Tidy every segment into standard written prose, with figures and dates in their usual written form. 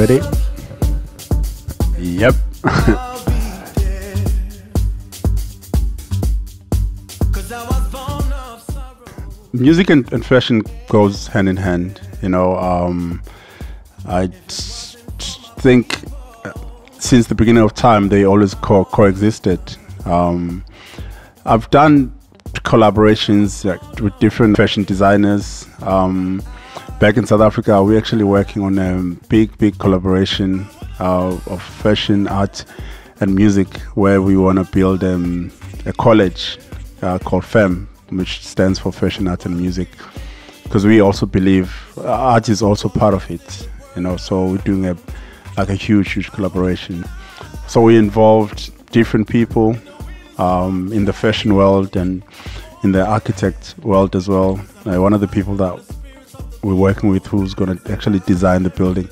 ready? Yep. Music and fashion goes hand in hand, you know. I think since the beginning of time they always coexisted. I've done collaborations with different fashion designers. Back in South Africa, we're actually working on a big collaboration of fashion, art, and music, where we want to build a college called FEM, which stands for Fashion, Art, and Music, because we also believe art is also part of it, you know. So we're doing a huge collaboration. So we involved different people in the fashion world and in the architect world as well. One of the people that we're working with, who's going to actually design the building,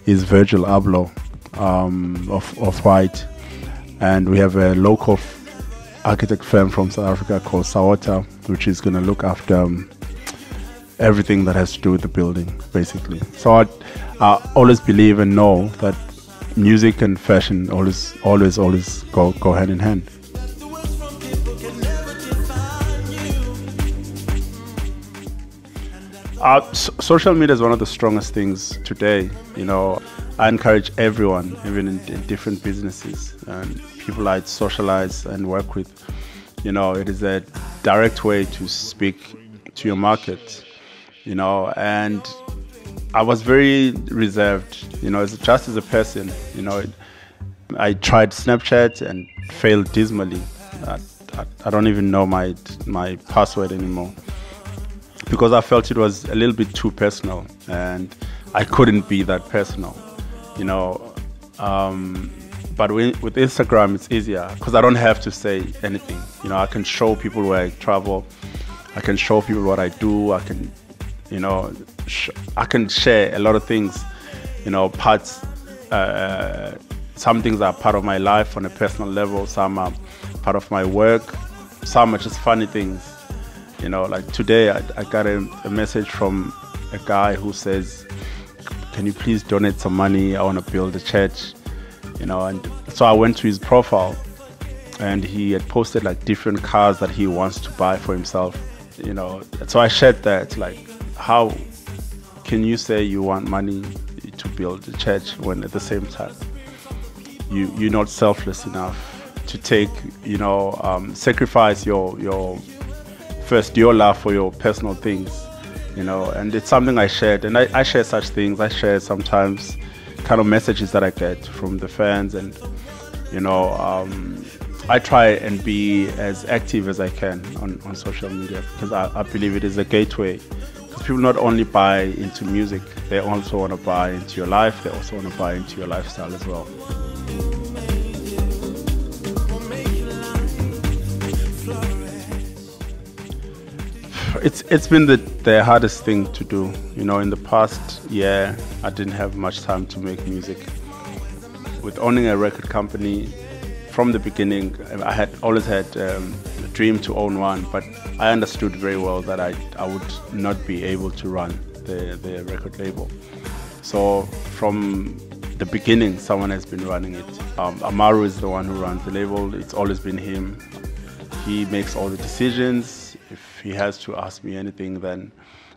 is Virgil Abloh of White, and we have a local architect firm from South Africa called Sawota, which is going to look after everything that has to do with the building, basically. So I always believe and know that music and fashion always go hand in hand. Social media is one of the strongest things today. You know, I encourage everyone, even in different businesses and people I socialize and work with. You know, it is a direct way to speak to your market. You know, and I was very reserved. You know, just as a person. You know, I tried Snapchat and failed dismally. I don't even know my password anymore, because I felt it was a little bit too personal, and I couldn't be that personal, you know. But with Instagram, it's easier because I don't have to say anything. You know, I can show people where I travel. I can show people what I do. I can, you know, I can share a lot of things, you know, parts. Some things are part of my life on a personal level. Some are part of my work. Some are just funny things. You know, like today I got a message from a guy who says, can you please donate some money? I want to build a church, you know. And so I went to his profile, and he had posted like different cars that he wants to buy for himself, you know. So I shared that, like, how can you say you want money to build a church when at the same time you're not selfless enough to take, you know, sacrifice your first your love for your personal things, you know. And it's something I shared, and I share such things. I share sometimes kind of messages that I get from the fans, and you know, I try and be as active as I can on social media, because I believe it is a gateway, because people not only buy into music, they also want to buy into your life. They also want to buy into your lifestyle as well. It's been the hardest thing to do. You know, in the past year, I didn't have much time to make music. With owning a record company, from the beginning, I had always had a dream to own one, but I understood very well that I would not be able to run the record label. So from the beginning, someone has been running it. Amaru is the one who runs the label. It's always been him. He makes all the decisions. If he has to ask me anything, then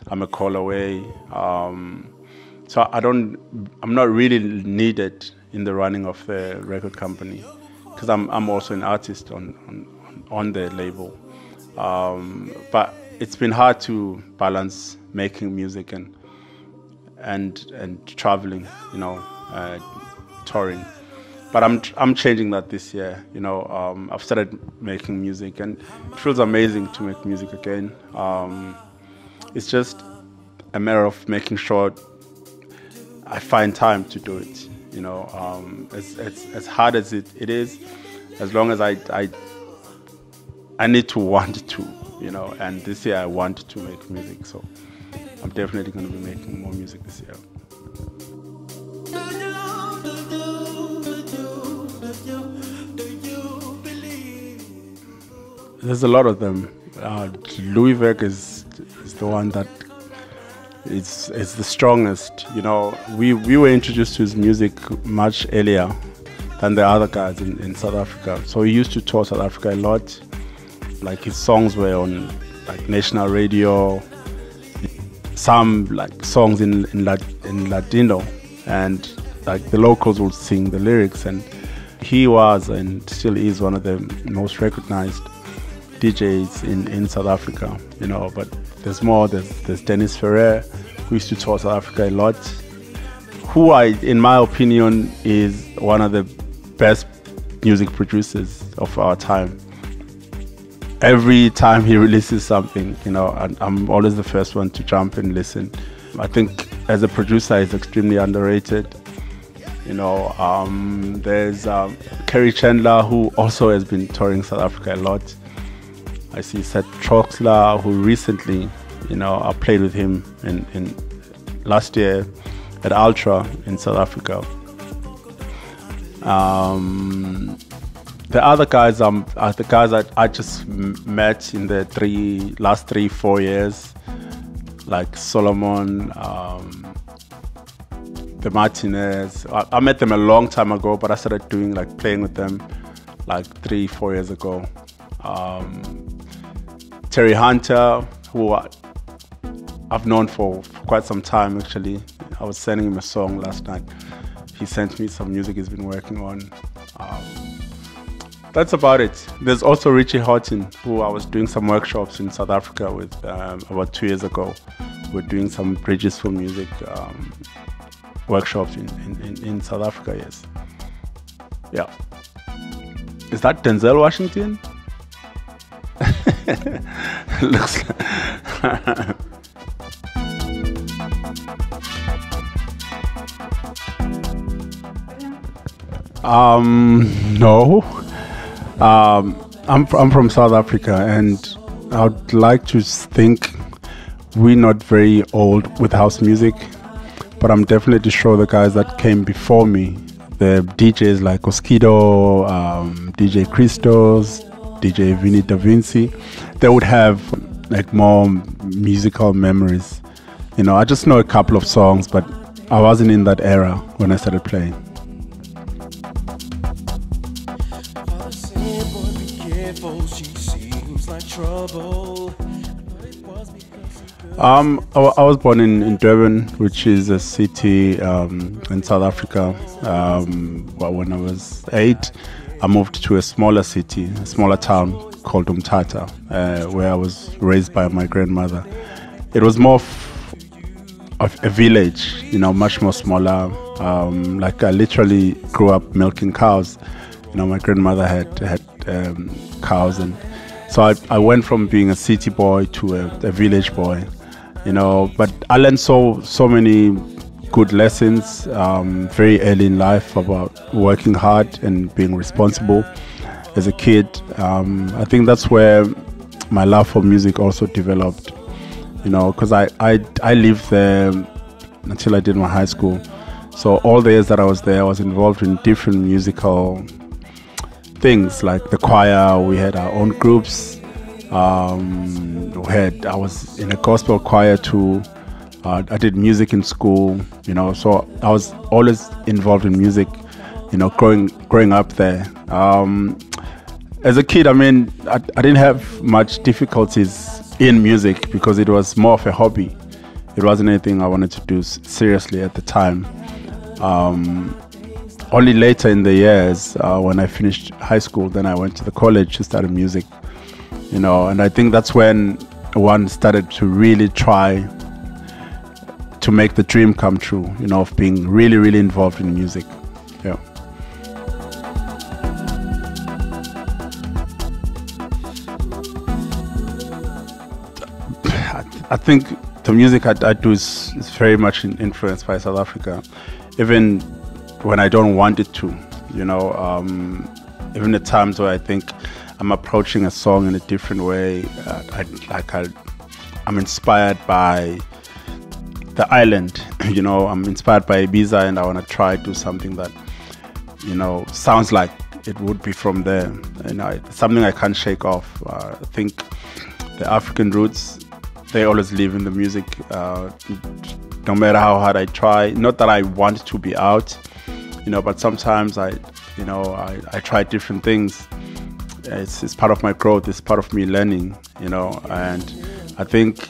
I'm a call away. So I'm not really needed in the running of the record company, because I'm also an artist on the label. But it's been hard to balance making music and traveling, you know, touring. But I'm changing that this year. You know, I've started making music, and it feels amazing to make music again. It's just a matter of making sure I find time to do it. You know, as hard as it is, as long as I need to want to, you know. And this year I want to make music, so I'm definitely going to be making more music this year. There's a lot of them. Louis Verk is the one that it's the strongest. You know, we were introduced to his music much earlier than the other guys in South Africa. So he used to tour South Africa a lot. Like his songs were on like national radio, some like songs in Latino, and like the locals would sing the lyrics. And he was and still is one of the most recognized DJs in South Africa, you know. But there's more. There's Dennis Ferrer, who used to tour South Africa a lot, who in my opinion, is one of the best music producers of our time. Every time he releases something, you know, I'm always the first one to jump and listen. I think as a producer, he's extremely underrated. You know, there's Kerry Chandler, who also has been touring South Africa a lot. I see Seth Troxler, who recently, you know, I played with him in last year at Ultra in South Africa. The other guys are the guys that I just met in the last 3-4 years, like Solomon, the Martinez. I met them a long time ago, but I started playing with them like 3-4 years ago. Terry Hunter, who I've known for quite some time actually. I was sending him a song last night. He sent me some music he's been working on. That's about it. There's also Richie Houghton, who I was doing some workshops in South Africa with about 2 years ago. We're doing some Bridges for Music workshops in South Africa, yes. Yeah. Is that Denzel Washington? Looks like no. I'm from South Africa, and I'd like to think we're not very old with house music, but I'm definitely sure the guys that came before me, the DJs like Oskido, DJ Christos, DJ Vinny Da Vinci, they would have like more musical memories. You know, I just know a couple of songs, but I wasn't in that era when I started playing. I was born in Durban, which is a city in South Africa. When I was 8, I moved to a smaller city, a smaller town called Umtata, where I was raised by my grandmother. It was more of a village, you know, much more smaller. Like I literally grew up milking cows. You know, my grandmother had cows, and so I went from being a city boy to a village boy. You know, but I learned so many good lessons very early in life about working hard and being responsible as a kid. I think that's where my love for music also developed. You know, because I lived there until I did my high school. So all the years that I was there, I was involved in different musical things, like the choir. We had our own groups. I was in a gospel choir too. I did music in school, you know, so I was always involved in music, you know, growing up there. As a kid, I mean, I didn't have much difficulties in music because it was more of a hobby. It wasn't anything I wanted to do seriously at the time. Only later in the years, when I finished high school, then I went to the college to study music. You know, and I think that's when one started to really try to make the dream come true, you know, of being really, really involved in music. Yeah. I think the music I do is very much influenced by South Africa, even when I don't want it to, you know, even at times where I think I'm approaching a song in a different way. I'm inspired by the island, you know, I'm inspired by Ibiza, and I want to try to do something that, you know, sounds like it would be from there. You know, it's something I can't shake off. I think the African roots, they always live in the music. No matter how hard I try, not that I want to be out, but sometimes I try different things. It's part of my growth. It's part of me learning, and I think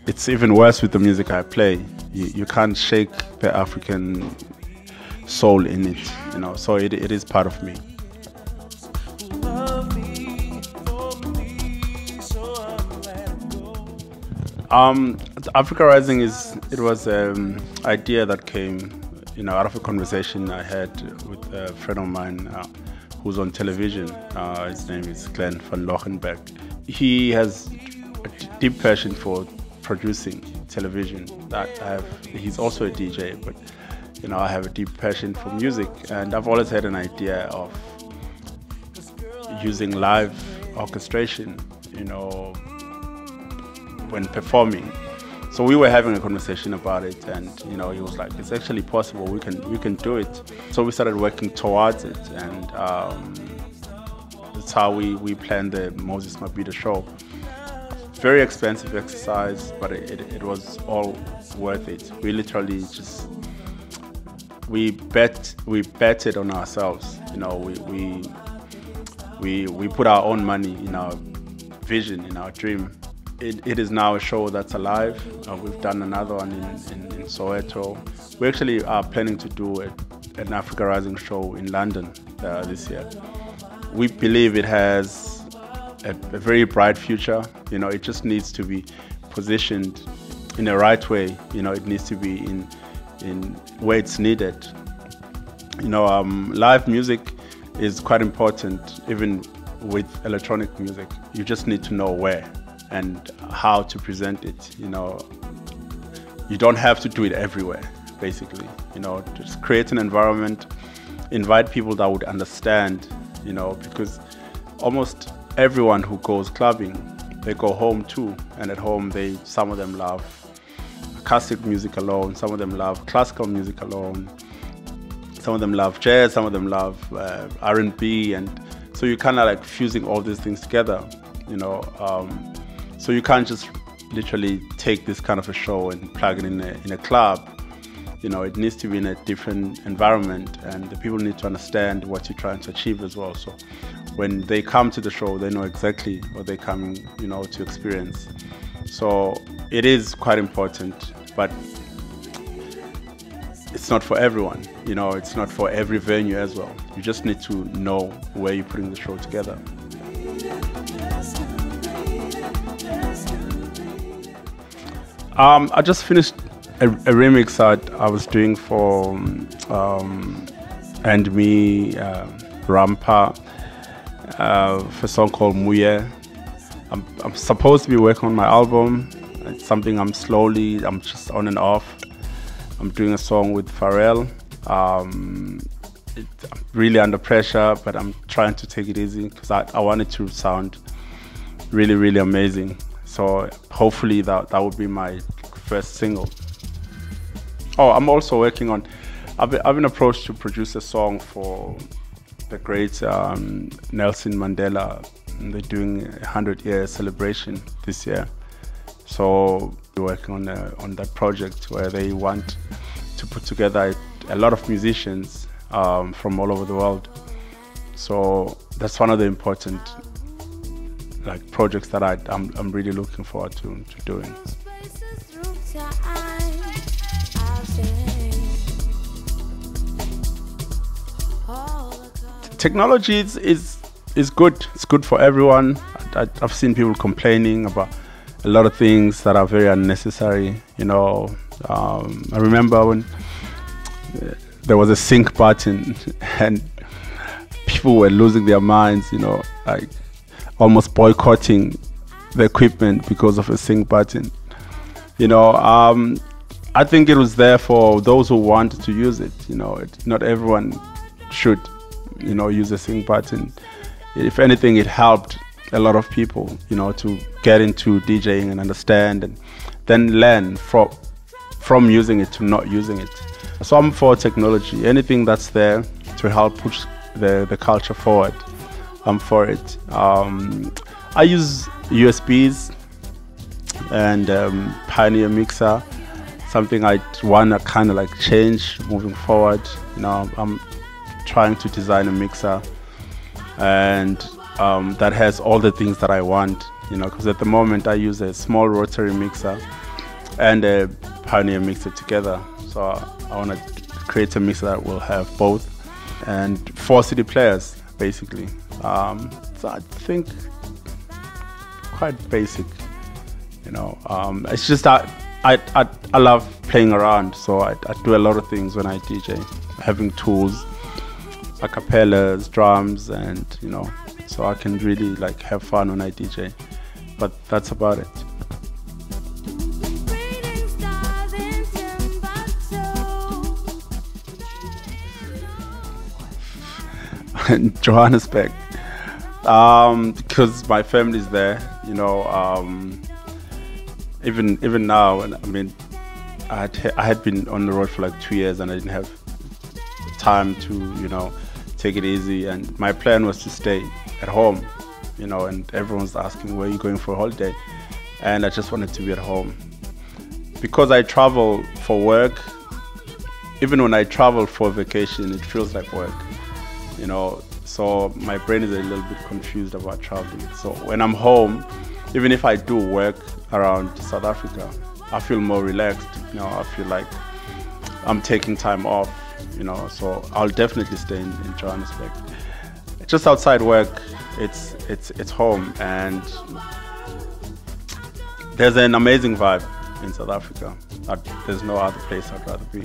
it's even worse with the music I play. You can't shake the African soul in it, so it is part of me. Africa Rising was an idea that came, out of a conversation I had with a friend of mine who's on television. His name is Glenn van Lochenberg. He has a deep passion for producing television. He's also a DJ, but I have a deep passion for music, and I've always had an idea of using live orchestration, when performing. So we were having a conversation about it, and he was like, it's actually possible, we can do it. So we started working towards it, and that's how we planned the Moses Mabhida show. Very expensive exercise, but it was all worth it. We literally we betted on ourselves. We put our own money in our vision, in our dream. It is now a show that's alive. We've done another one in Soweto. We actually are planning to do an Africa Rising show in London this year. We believe it has a very bright future. It just needs to be positioned in the right way. It needs to be in where it's needed. Live music is quite important, even with electronic music. You just need to know where and how to present it. You don't have to do it everywhere, basically. Just create an environment, invite people that would understand, because almost everyone who goes clubbing, they go home too, and at home some of them love acoustic music alone, some of them love classical music alone, some of them love jazz, some of them love R&B, and so you kind of like fusing all these things together, so you can't just literally take this kind of a show and plug it in a club. It needs to be in a different environment, and the people need to understand what you're trying to achieve as well. So when they come to the show, they know exactly what they're coming, to experience. So it is quite important, but it's not for everyone. It's not for every venue as well. You just need to know where you're putting the show together. I just finished a remix that I was doing for And Me, Rampa, for a song called Muye. I'm supposed to be working on my album. It's something I'm just on and off. I'm doing a song with Pharrell. I'm really under pressure, but I'm trying to take it easy because I want it to sound really, really amazing. So hopefully that would be my first single. Oh, I'm also working on, I've been approached to produce a song for the great Nelson Mandela. And they're doing a 100-year celebration this year. So we're working on that project where they want to put together a lot of musicians from all over the world. So that's one of the important projects that I'm really looking forward to doing. Technology is good. It's good for everyone. I've seen people complaining about a lot of things that are very unnecessary. I remember when there was a sync button and people were losing their minds, almost boycotting the equipment because of a sync button. I think it was there for those who wanted to use it. Not everyone should, use a sync button. If anything, it helped a lot of people, to get into DJing and understand, and then learn from using it to not using it. So I'm for technology. Anything that's there to help push the culture forward, I'm for it. I use USBs. and Pioneer mixer. Something I want to kind of like change moving forward. You know, I'm trying to design a mixer, and that has all the things that I want. You know, because at the moment I use a small rotary mixer and a Pioneer mixer together. So I want to create a mixer that will have both, and 4 CD players basically. So I think quite basic. You know, it's just that I love playing around, so I do a lot of things when I DJ, having tools, acapellas, drums, and you know, so I can really like have fun when I DJ. But that's about it. In Johannesburg, because my family's there, you know. Even now, I mean, I had been on the road for like 2 years, and I didn't have time to, you know, take it easy. And my plan was to stay at home, you know. And everyone's asking, where are you going for a holiday? And I just wanted to be at home, because I travel for work. Even when I travel for vacation, it feels like work, you know. So my brain is a little bit confused about traveling. So when I'm home, even if I do work around South Africa, I feel more relaxed. You know, I feel like I'm taking time off, you know. So I'll definitely stay in Johannesburg. Just outside work, it's home, and there's an amazing vibe in South Africa. There's no other place I'd rather be.